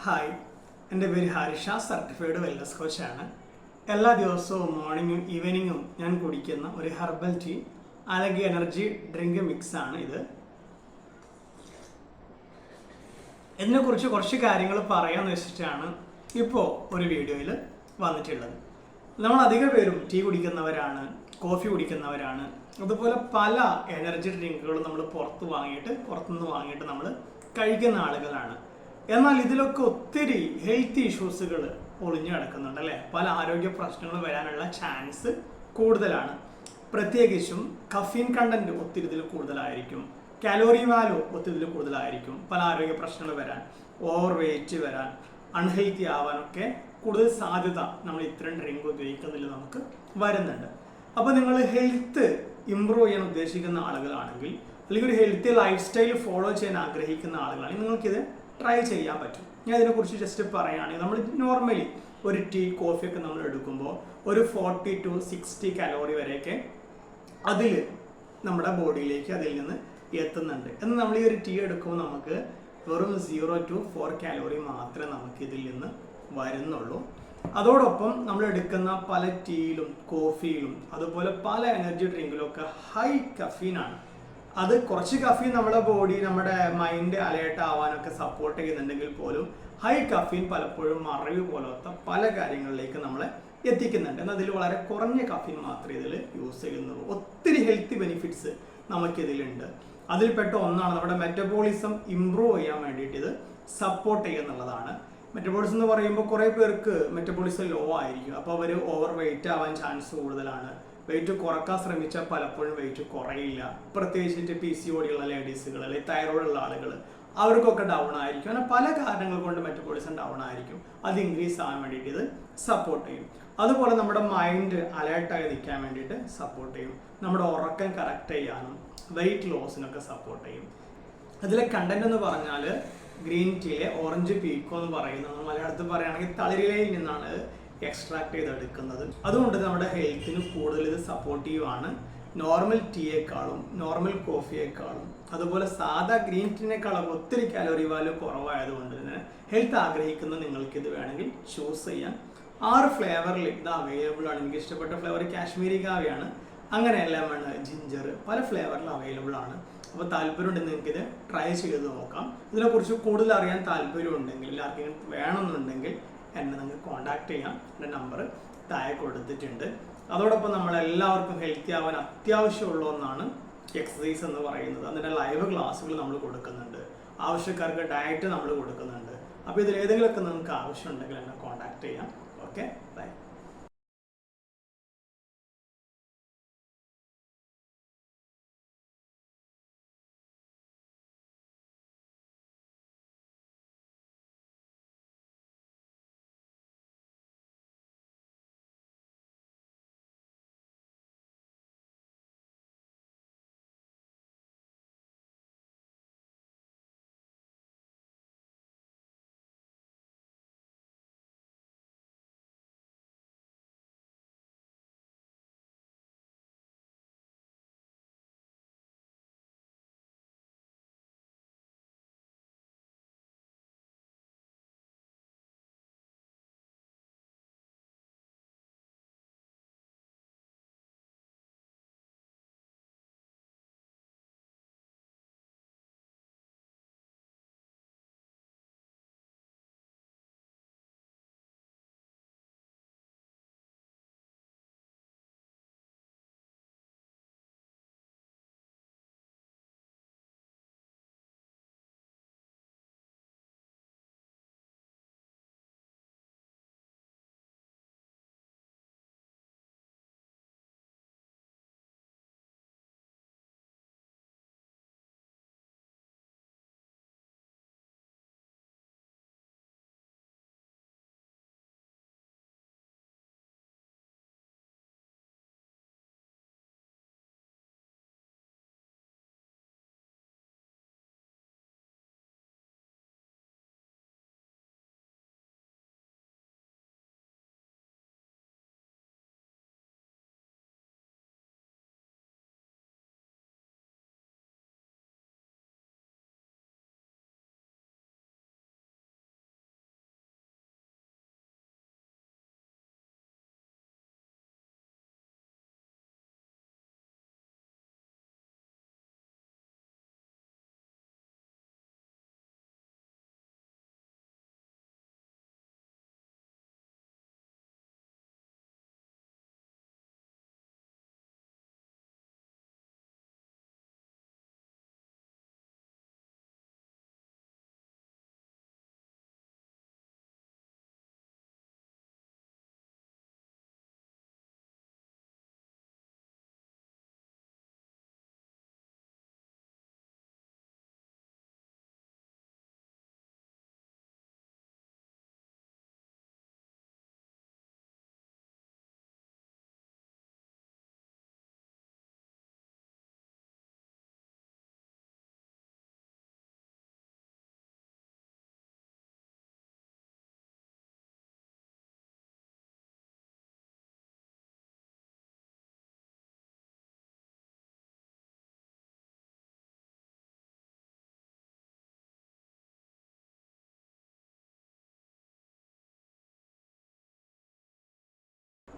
Hi, എൻ്റെ പേര് ഹാരിഷ, certified wellness കോച്ചാണ്. എല്ലാ ദിവസവും മോർണിംഗും ഈവനിങ്ങും ഞാൻ കുടിക്കുന്ന ഒരു ഹെർബൽ ടീ അല്ലെങ്കിൽ എനർജി ഡ്രിങ്ക് മിക്സാണ് ഇത്. ഇതിനെക്കുറിച്ച് കുറച്ച് കാര്യങ്ങൾ പറയാമെന്ന് വെച്ചിട്ടാണ് ഇപ്പോൾ ഒരു വീഡിയോയിൽ വന്നിട്ടുള്ളത്. നമ്മൾ അധിക പേരും ടീ കുടിക്കുന്നവരാണ്, കോഫി കുടിക്കുന്നവരാണ്. അതുപോലെ പല എനർജി ഡ്രിങ്കുകളും നമ്മൾ പുറത്തുനിന്ന് വാങ്ങിയിട്ട് നമ്മൾ കഴിക്കുന്ന ആളുകളാണ്. എന്നാൽ ഇതിലൊക്കെ ഒത്തിരി ഹെൽത്ത് ഇഷ്യൂസുകൾ ഒളിഞ്ഞു കിടക്കുന്നുണ്ട് അല്ലേ? പല ആരോഗ്യ പ്രശ്നങ്ങൾ വരാനുള്ള ചാൻസ് കൂടുതലാണ്. പ്രത്യേകിച്ചും കഫീൻ കണ്ടന്റ് ഒത്തിരി ഇതിൽ കൂടുതലായിരിക്കും, കാലോറി വാല്യൂ ഒത്തിരി ഇതിൽ കൂടുതലായിരിക്കും. പല ആരോഗ്യ പ്രശ്നങ്ങൾ വരാൻ, ഓവർ വെയിറ്റ് വരാൻ, അൺഹെൽത്തി ആവാനൊക്കെ കൂടുതൽ സാധ്യത നമ്മൾ ഇത്തരം ഡ്രിങ്ക് ഉപയോഗിക്കുന്നതിൽ നമുക്ക് വരുന്നുണ്ട്. അപ്പോൾ നിങ്ങൾ ഹെൽത്ത് ഇമ്പ്രൂവ് ചെയ്യാൻ ഉദ്ദേശിക്കുന്ന ആളുകളാണെങ്കിൽ, അല്ലെങ്കിൽ ഒരു ഹെൽത്തി ലൈഫ് സ്റ്റൈൽ ഫോളോ ചെയ്യാൻ ആഗ്രഹിക്കുന്ന ആളുകളാണെങ്കിൽ നിങ്ങൾക്കിത് ട്രൈ ചെയ്യാൻ പറ്റും. ഞാൻ ഇതിനെക്കുറിച്ച് ജസ്റ്റ് പറയുകയാണെങ്കിൽ, നമ്മൾ നോർമലി ഒരു ടീ കോഫിയൊക്കെ നമ്മൾ എടുക്കുമ്പോൾ ഒരു 40 to 60 കലോറി വരെയൊക്കെ അതിൽ നമ്മുടെ ബോഡിയിലേക്ക് അതിൽ നിന്ന് എത്തുന്നുണ്ട്. എന്നാൽ നമ്മൾ ഈ ഒരു ടീ എടുക്കുമ്പോൾ നമുക്ക് വെറും 0 to 4 കലോറി മാത്രമേ നമുക്ക് ഇതിൽ നിന്ന് വരുന്നുള്ളൂ. അതോടൊപ്പം നമ്മൾ എടുക്കുന്ന പല ടീയിലും കോഫിയിലും അതുപോലെ പല എനർജി ഡ്രിങ്കിലും ഒക്കെ ഹൈ കഫീനാണ്. അത് കുറച്ച് കഫീൻ നമ്മുടെ ബോഡി, നമ്മുടെ മൈൻഡ് അലേർട്ട് ആവാനൊക്കെ സപ്പോർട്ട് ചെയ്യുന്നുണ്ടെങ്കിൽ പോലും ഹൈ കഫീൻ പലപ്പോഴും മറവി പോലത്തെ പല കാര്യങ്ങളിലേക്ക് നമ്മളെ എത്തിക്കുന്നുണ്ട്. എന്നാൽ അതിൽ വളരെ കുറഞ്ഞ കഫീൻ മാത്രമേ ഇതിൽ യൂസ് ചെയ്യുന്നുള്ളൂ. ഒത്തിരി ഹെൽത്ത് ബെനിഫിറ്റ്സ് നമുക്കിതിലുണ്ട്. അതിൽപ്പെട്ട ഒന്നാണ് നമ്മുടെ മെറ്റബോളിസം ഇമ്പ്രൂവ് ചെയ്യാൻ വേണ്ടിയിട്ട് ഇത് സപ്പോർട്ട് ചെയ്യുന്നുള്ളതാണ്. മെറ്റബോളിസം എന്ന് പറയുമ്പോൾ കുറേ പേർക്ക് മെറ്റബോളിസം ലോ ആയിരിക്കും. അപ്പോൾ അവർ ഓവർ വെയിറ്റ് ആവാൻ ചാൻസ് കൂടുതലാണ്. വെയിറ്റ് കുറക്കാൻ ശ്രമിച്ചാൽ പലപ്പോഴും വെയിറ്റ് കുറയില്ല. പ്രത്യേകിച്ചിട്ട് PCOD ഉള്ള ലേഡീസുകൾ, അല്ലെങ്കിൽ തൈറോയ്ഡ് ഉള്ള ആളുകൾ, അവർക്കൊക്കെ ഡൗൺ ആയിരിക്കും. അങ്ങനെ പല കാരണങ്ങൾ കൊണ്ട് മെറ്റബോളിസം ഡൗൺ ആയിരിക്കും. അത് ഇൻക്രീസ് ആവാൻ വേണ്ടിയിട്ട് ഇത് സപ്പോർട്ട് ചെയ്യും. അതുപോലെ നമ്മുടെ മൈൻഡ് അലേർട്ടായി നിൽക്കാൻ വേണ്ടിയിട്ട് സപ്പോർട്ട് ചെയ്യും. നമ്മുടെ ഉറക്കം കറക്റ്റ് ചെയ്യാനും വെയിറ്റ് ലോസിനൊക്കെ സപ്പോർട്ട് ചെയ്യും. അതിലെ കണ്ടന്റ് എന്ന് പറഞ്ഞാൽ ഗ്രീൻ ടീയിലെ ഓറഞ്ച് പീക്കോ എന്ന് പറയുന്നത്, മലയാളത്തിൽ പറയുകയാണെങ്കിൽ തളിരിലയിൽ നിന്നാണ് എക്സ്ട്രാക്ട് ചെയ്തെടുക്കുന്നത്. അതുകൊണ്ട് നമ്മുടെ ഹെൽത്തിന് കൂടുതൽ ഇത് സപ്പോർട്ടീവാണ് നോർമൽ ടീയേക്കാളും നോർമൽ കോഫിയേക്കാളും. അതുപോലെ സാധാ ഗ്രീൻ ടീനേക്കാളും ഒത്തിരി കാലോറി വാല്യൂ കുറവായതുകൊണ്ട് തന്നെ ഹെൽത്ത് ആഗ്രഹിക്കുന്ന നിങ്ങൾക്ക് ഇത് വേണമെങ്കിൽ ചൂസ് ചെയ്യാം. 6 ഫ്ലേവറിൽ ഇത് അവൈലബിൾ ആണ്. എനിക്ക് ഇഷ്ടപ്പെട്ട ഫ്ലേവർ കാശ്മീരി കാവ്യാണ്. അങ്ങനെ ലെമൺ, ജിഞ്ചർ, പല ഫ്ലേവറിൽ അവൈലബിൾ ആണ്. അപ്പോൾ താല്പര്യമുണ്ടെങ്കിൽ നിങ്ങൾക്ക് ഇത് ട്രൈ ചെയ്ത് നോക്കാം. ഇതിനെക്കുറിച്ച് കൂടുതൽ അറിയാൻ താല്പര്യം ഉണ്ടെങ്കിൽ, എല്ലാവർക്കും വേണമെന്നുണ്ടെങ്കിൽ എന്നെ നിങ്ങൾക്ക് കോൺടാക്ട് ചെയ്യാം. എൻ്റെ നമ്പർ താഴെ കൊടുത്തിട്ടുണ്ട്. അതോടൊപ്പം നമ്മളെല്ലാവർക്കും ഹെൽത്തി ആവാൻ അത്യാവശ്യമുള്ള ഒന്നാണ് എക്സസൈസ് എന്ന് പറയുന്നത്. അതിൻ്റെ ലൈവ് ക്ലാസ്സുകൾ നമ്മൾ കൊടുക്കുന്നുണ്ട്. ആവശ്യക്കാർക്ക് ഡയറ്റ് നമ്മൾ കൊടുക്കുന്നുണ്ട്. അപ്പോൾ ഇതിലേതെങ്കിലുമൊക്കെ നിങ്ങൾക്ക് ആവശ്യമുണ്ടെങ്കിൽ എന്നെ കോൺടാക്ട് ചെയ്യാം. Okay, bye.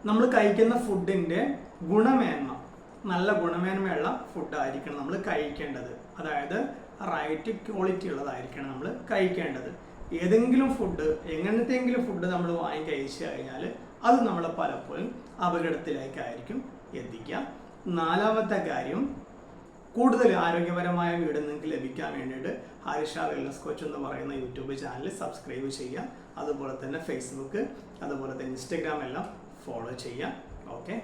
നമ്മൾ കഴിക്കുന്ന ഫുഡിൻ്റെ ഗുണമേന്മ, നല്ല ഗുണമേന്മയുള്ള ഫുഡായിരിക്കണം നമ്മൾ കഴിക്കേണ്ടത്. അതായത് റൈറ്റ് ക്വാളിറ്റി ഉള്ളതായിരിക്കണം നമ്മൾ കഴിക്കേണ്ടത്. ഏതെങ്കിലും ഫുഡ്, എങ്ങനത്തെങ്കിലും ഫുഡ് നമ്മൾ വാങ്ങി കഴിച്ചു കഴിഞ്ഞാൽ അത് നമ്മളെ പലപ്പോഴും അപകടത്തിലേക്കായിരിക്കും എത്തിക്കുക. 4ാമത്തെ കാര്യം, കൂടുതൽ ആരോഗ്യപരമായ വീഡിയോ നിങ്ങൾക്ക് ലഭിക്കാൻ വേണ്ടിയിട്ട് ഹാരിഷ വെൽനസ് കോച്ച് എന്ന് പറയുന്ന യൂട്യൂബ് ചാനൽ സബ്സ്ക്രൈബ് ചെയ്യുക. അതുപോലെ തന്നെ ഫേസ്ബുക്ക്, അതുപോലെ തന്നെ ഇൻസ്റ്റഗ്രാം എല്ലാം ഫോളോ ചെയ്യുക. ഓക്കെ.